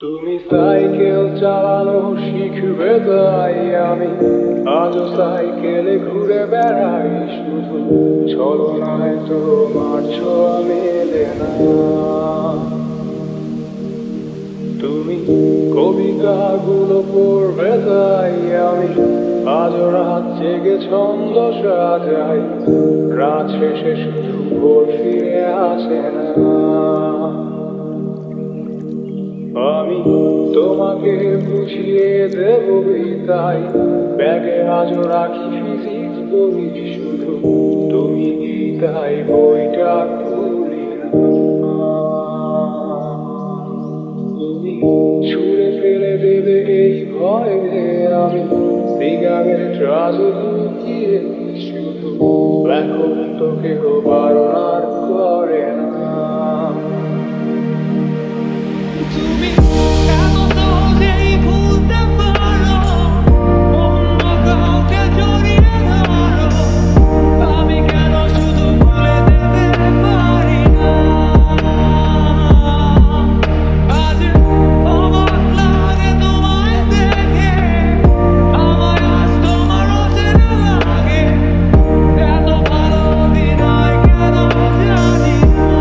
তুমি সাইকেল চালানো শিখবে তাই আমি আজও সাইকেলে ঘুরে বেড়াই, শুধু ছলনায় তোমার ছোঁয়া মেলে না। তুমি কবিতাগুলো পড়বে তাই আমি আজও রাত জেগে ছন্দ সাজাই, রাত শেষে শুধু ভোর ফিরে আসে না। আমি তোমাকে বুঝিয়ে দেব তাই ব্যাগে আজও রাখি ফিজিক্স বই, শুধু তুমি তাই বইটা খুলি না। তুমি ছুঁড়ে ফেলে দেবে এই ভয়ে আমি সিগারেট আজও লুকিয়ে, শুধু এখন তো কেউ বারণ আর করে না। তুমি এত সহজেই ভুলতে পারো, অন্য কাউকে জড়িয়ে ধরো, আমি কেন শুধু ভুলে যেতে পারি না। আজ অবাক লাগে তোমায় দেখে, আমায় আজ তোমার অচেনা লাগে, এত ভালো অভিনয় কেন জানি না।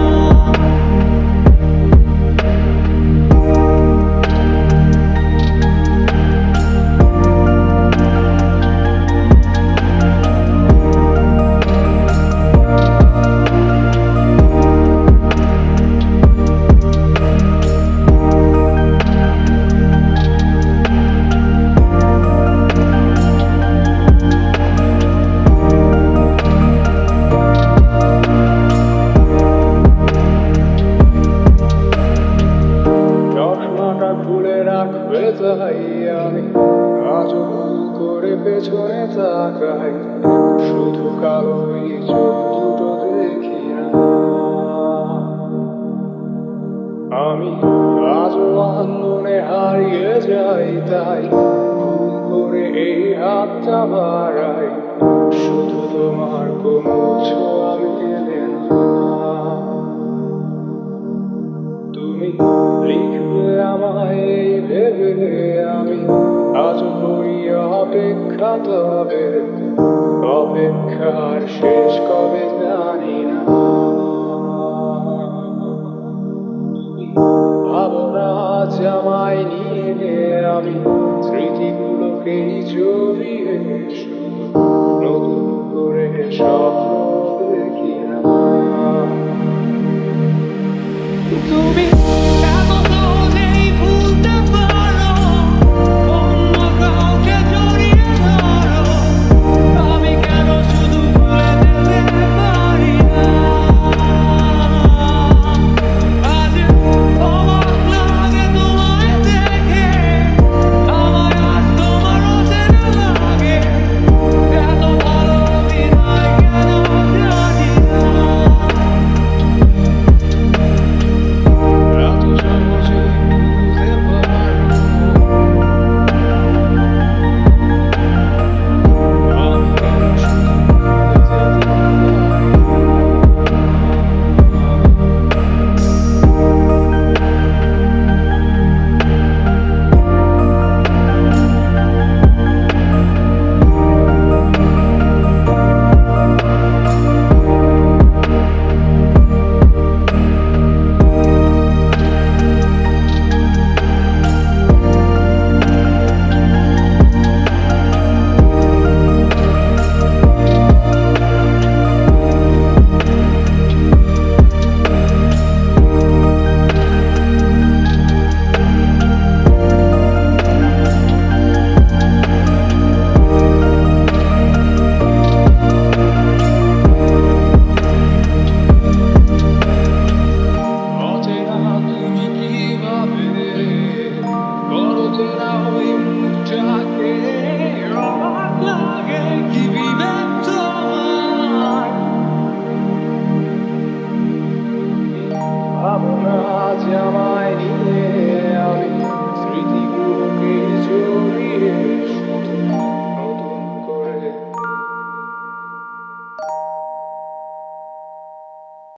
খুলে রাখবে তাই আমি আজও ভুল করে পেছনে তাকাই, শুধু কালোই চোখ দুটো দেখি না। আমি আজও আন্দোলনে হারিয়ে যাই তাই ভুল করে এই হাতটা বাড়াই, শুধু তোমার কোমল ছোঁয়া মেলে না। তুমি লিখবে আমায় এই ভেবে আমি আজও করি অপেক্ষা, তবে অপেক্ষার শেষ কবে জানি না। ভাবনা আজ আমায় নিয়ে আমি স্মৃতিগুলোকেই জড়িয়ে, শুধু নতুন করে স্বপ্ন দেখি না। তুমি